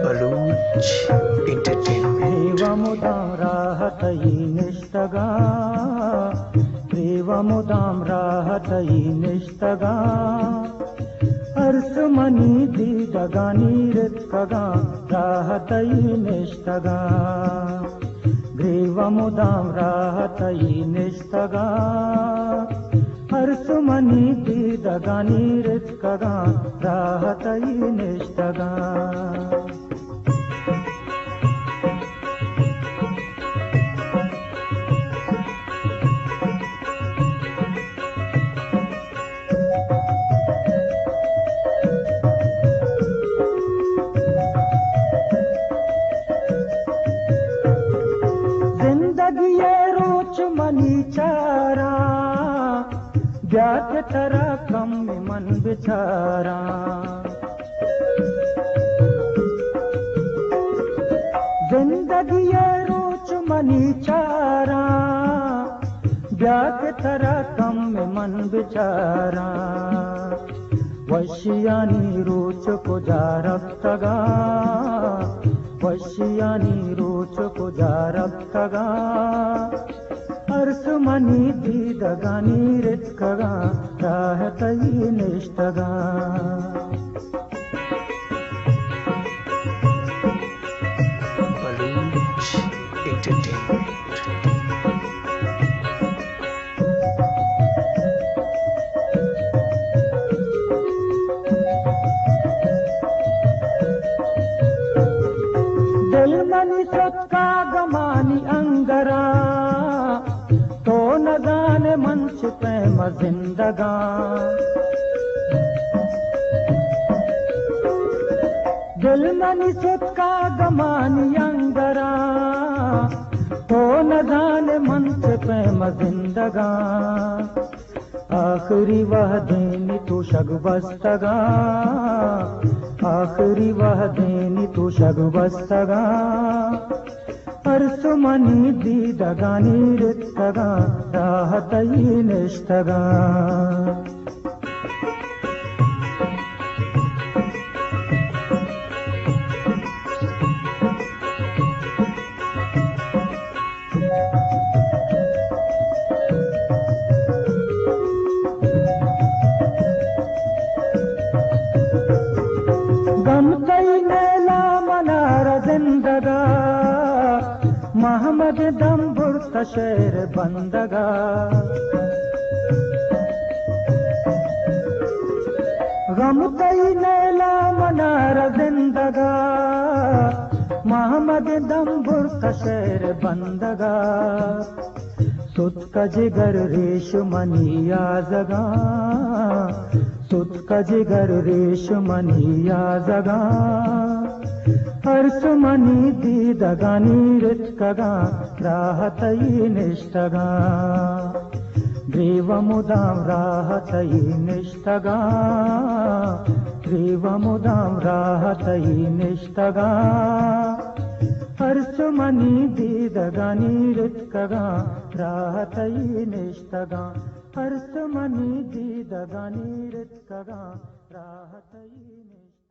Baluch Entertainment. देवमुदां राहतयि निष्ठगा देवमुदां राहतयि निष्ठगा अर्समनी दीदगानी रित्कगा राहतयि निष्ठगा देवमुदां राहतयि निष्ठगा अर्समनी दीदगानी रित्कगा राहतयि निष्ठगा money चारा ब्याह तरह कम मन बिचारा जिंदगी रोच मनी चारा ब्याह तरह कम मन बिचारा वशियानी रोच को जा रफ्तगा वशियानी रोच को जा रफ्तगा अर्समनी दीदगानी रित्कगा राहतयि निष्ठगा Baluch Entertainment. दिल मनी सत्का गमानी अंगरा तो न जाने मंच पे जिंदगा दिल मनी सत्का गमानी अंगरा तो न जाने मंच पे जिंदगा आखिरी वह देनी तो शगबस्तगा आखिरी वह देनी तो शगबस्तगा अर्समनी दीदगानी रित्कगा राहतयि निष्ठगा गमतई नैला मनार जिंदगा मोहम्मद दम्बुर तशेर बंदगा गमतई नैला मनार जिंदगा मोहम्मद दम्बुर तशेर बंदगा सुत का जिगर रेशमनी आजगा सुत का जिगर रेशमनी आजगा अर्समनी दीदगानी रित्कगा राहतयि निष्ठगा देवमुदां राहतयि निष्ठगा देवमुदां राहतयि निष्ठगा अर्समनी दीदगानी रित्कगा राहतयि निष्ठगा अर्समनी दीदगानी रित्कगा राहतयि निष्ठगा